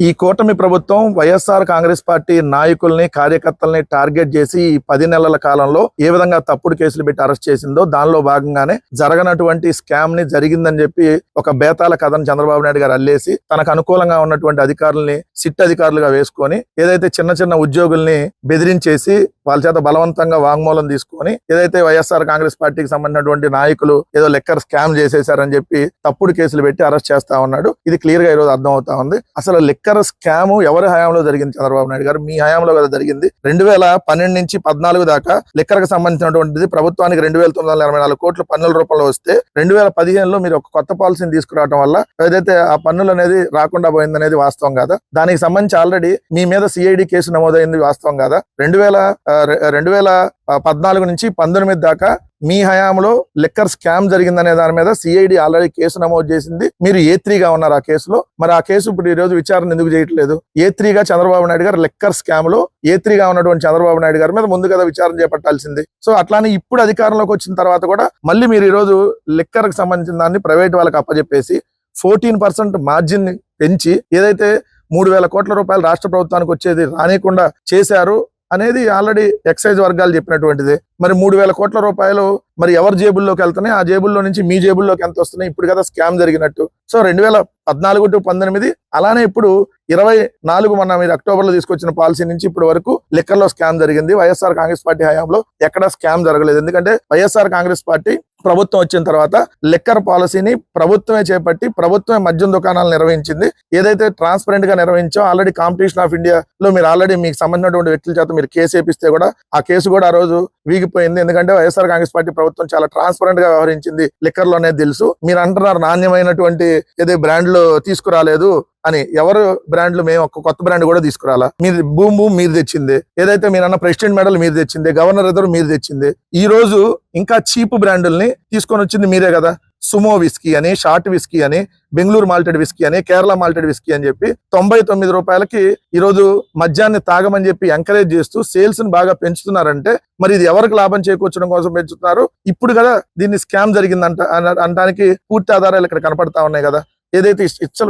ఈ కూటమి ప్రభుత్వం వైఎస్ఆర్ కాంగ్రెస్ పార్టీ నాయకుల్ని కార్యకర్తల్ని టార్గెట్ చేసి ఈ 10 నెలల కాలంలో ఏ విధంగా తప్పుడు కేసులు పెట్టి అరెస్ట్ చేసిందో దానిలో భాగంగానే జరగనటువంటి స్కామ్ ని జరిగిందని చెప్పి ఒక బేతాల కథను చంద్రబాబు నాయుడు గారు అల్లేసి తనకు అనుకూలంగా ఉన్నటువంటి అధికారుల్ని సిట్ అధికారులుగా వేసుకొని ఏదైతే చిన్న చిన్న ఉద్యోగుల్ని బెదిరించేసి వాళ్ళ చేత బలవంతంగా వాంగ్మూలం తీసుకొని ఏదైతే వైఎస్ఆర్ కాంగ్రెస్ పార్టీకి సంబంధించినటువంటి నాయకులు ఏదో లెక్కర్ స్కామ్ చేసేశారని చెప్పి తప్పుడు కేసులు పెట్టి అరెస్ట్ చేస్తా ఉన్నాడు. ఇది క్లియర్ గా ఈరోజు అర్థం అవుతా ఉంది. అసలు లెక్కర్ స్కామ్ ఎవరి హయాంలో జరిగింది? చంద్రబాబు నాయుడు గారు మీ హయాంలో కదా జరిగింది. 2012 నుంచి 14 దాకా లెక్కర్ కి సంబంధించినటువంటిది ప్రభుత్వానికి 2984 కోట్ల పన్నుల రూపంలో వస్తే 2015లో మీరు ఒక కొత్త పాలసీని తీసుకురావడం వల్ల ఏదైతే ఆ పన్నులు అనేది రాకుండా పోయిందనేది వాస్తవం కాదా? దానికి సంబంధించి ఆల్రెడీ మీ మీద సిఐడి కేసు నమోదైంది వాస్తవం కాదా? 2014 నుంచి 19 దాకా మీ హయాంలో లెక్కర్ స్కామ్ జరిగిందనే దాని మీద సిఐడి ఆల్రెడీ కేసు నమోదు చేసింది. మీరు A3 గా ఉన్నారు ఆ కేసులో. మరి ఆ కేసు ఇప్పుడు ఈ రోజు విచారణ ఎందుకు చేయట్లేదు? A3 గా చంద్రబాబు నాయుడు గారు లెక్కర్ స్కామ్ లో A3 గా ఉన్నటువంటి చంద్రబాబు నాయుడు గారి మీద ముందు కదా విచారణ చేపట్టాల్సింది. సో అట్లానే ఇప్పుడు అధికారంలోకి వచ్చిన తర్వాత కూడా మళ్ళీ మీరు ఈ రోజు లెక్కర్ కి సంబంధించిన దాన్ని ప్రైవేట్ వాళ్ళకి అప్పచెప్పేసి 14% మార్జిన్ ని పెంచి ఏదైతే 3000 కోట్ల రూపాయలు రాష్ట్ర ప్రభుత్వానికి వచ్చేది రానికుండా చేశారు అనేది ఆల్రెడీ ఎక్సైజ్ వర్గాలు చెప్పినటువంటిది. మరి 3000 కోట్ల రూపాయలు మరి ఎవరి జేబుల్లోకి వెళ్తున్నాయి? ఆ జేబుల్లో నుంచి మీ జేబుల్లోకి ఎంత వస్తున్నాయి? ఇప్పుడు కదా స్కామ్ జరిగినట్టు. సో 2014 to 19 అలానే ఇప్పుడు 24 మొన్న మీరు అక్టోబర్ లో తీసుకొచ్చిన పాలసీ నుంచి ఇప్పటి వరకు లెక్కర్ లో స్కామ్ జరిగింది. వైఎస్ఆర్ కాంగ్రెస్ పార్టీ హయాంలో ఎక్కడ స్కామ్ జరగలేదు. ఎందుకంటే వైఎస్ఆర్ కాంగ్రెస్ పార్టీ ప్రభుత్వం వచ్చిన తర్వాత లెక్కర్ పాలసీని ప్రభుత్వమే చేపట్టి ప్రభుత్వమే మద్యం దుకాణాలు నిర్వహించింది. ఏదైతే ట్రాన్స్పరెంట్ గా నిర్వహించో ఆల్రెడీ కాంపిటీషన్ ఆఫ్ ఇండియాలో మీరు ఆల్రెడీ మీకు సంబంధించినటువంటి వ్యక్తుల చేత మీరు కేసు వేపిస్తే కూడా ఆ కేసు కూడా ఆ రోజు వీగిపోయింది. ఎందుకంటే వైఎస్ఆర్ కాంగ్రెస్ పార్టీ ప్రభుత్వం చాలా ట్రాన్స్పరెంట్ గా వ్యవహరించింది లెక్కర్ లో అనేది తెలుసు. మీరు అంటున్నారు నాణ్యమైనటువంటి ఏదో బ్రాండ్లు తీసుకురాలేదు అని. ఎవరు బ్రాండ్లు? మేము ఒక కొత్త బ్రాండ్ కూడా తీసుకురాలా. మీరు బూమ్ మీరు తెచ్చింది. ఏదైతే మీరన్న ప్రెసిడెంట్ మెడల్ మీరు తెచ్చింది, గవర్నర్ రిజర్వ్ మీరు తెచ్చింది. ఈ రోజు ఇంకా చీప్ బ్రాండుల్ని తీసుకొని వచ్చింది మీరే కదా. సుమో విస్కీ అని, షార్ట్ విస్కీ అని, బెంగళూరు మాల్టెడ్ విస్కీ అని, కేరళ మాల్టెడ్ విస్కీ అని చెప్పి 99 రూపాయలకి ఈరోజు మద్యాన్ని తాగమని చెప్పి ఎంకరేజ్ చేస్తూ సేల్స్ ని బాగా పెంచుతున్నారంటే మరి ఇది ఎవరికి లాభం చేకూర్చడం కోసం పెంచుతున్నారు? ఇప్పుడు కదా దీన్ని స్కామ్ జరిగిందంట అనడానికి పూర్తి ఆధారాలు ఇక్కడ కనపడతా ఉన్నాయి కదా. ఏదైతే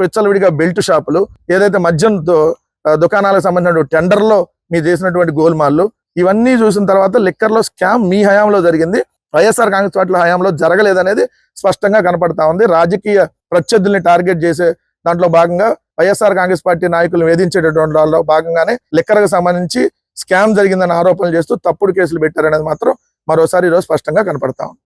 విచ్చలవిడిగా బెల్ట్ షాపులు, ఏదైతే మద్యం దుకాణాలకు సంబంధించిన టెండర్లో మీరు చేసినటువంటి గోల్మాల్లు, ఇవన్నీ చూసిన తర్వాత లెక్కర్ లో స్కామ్ మీ హయాంలో జరిగింది, వైఎస్ఆర్ కాంగ్రెస్ పార్టీ హయాంలో జరగలేదనేది స్పష్టంగా కనపడతా ఉంది. రాజకీయ ప్రత్యర్థుల్ని టార్గెట్ చేసే దాంట్లో భాగంగా వైఎస్ఆర్ కాంగ్రెస్ పార్టీ నాయకులు వేధించేటటువంటి వాళ్ళలో భాగంగానే లెక్కర్కు సంబంధించి స్కామ్ జరిగిందని ఆరోపణలు చేస్తూ తప్పుడు కేసులు పెట్టారనేది మాత్రం మరోసారి ఈరోజు స్పష్టంగా కనపడతా ఉంది.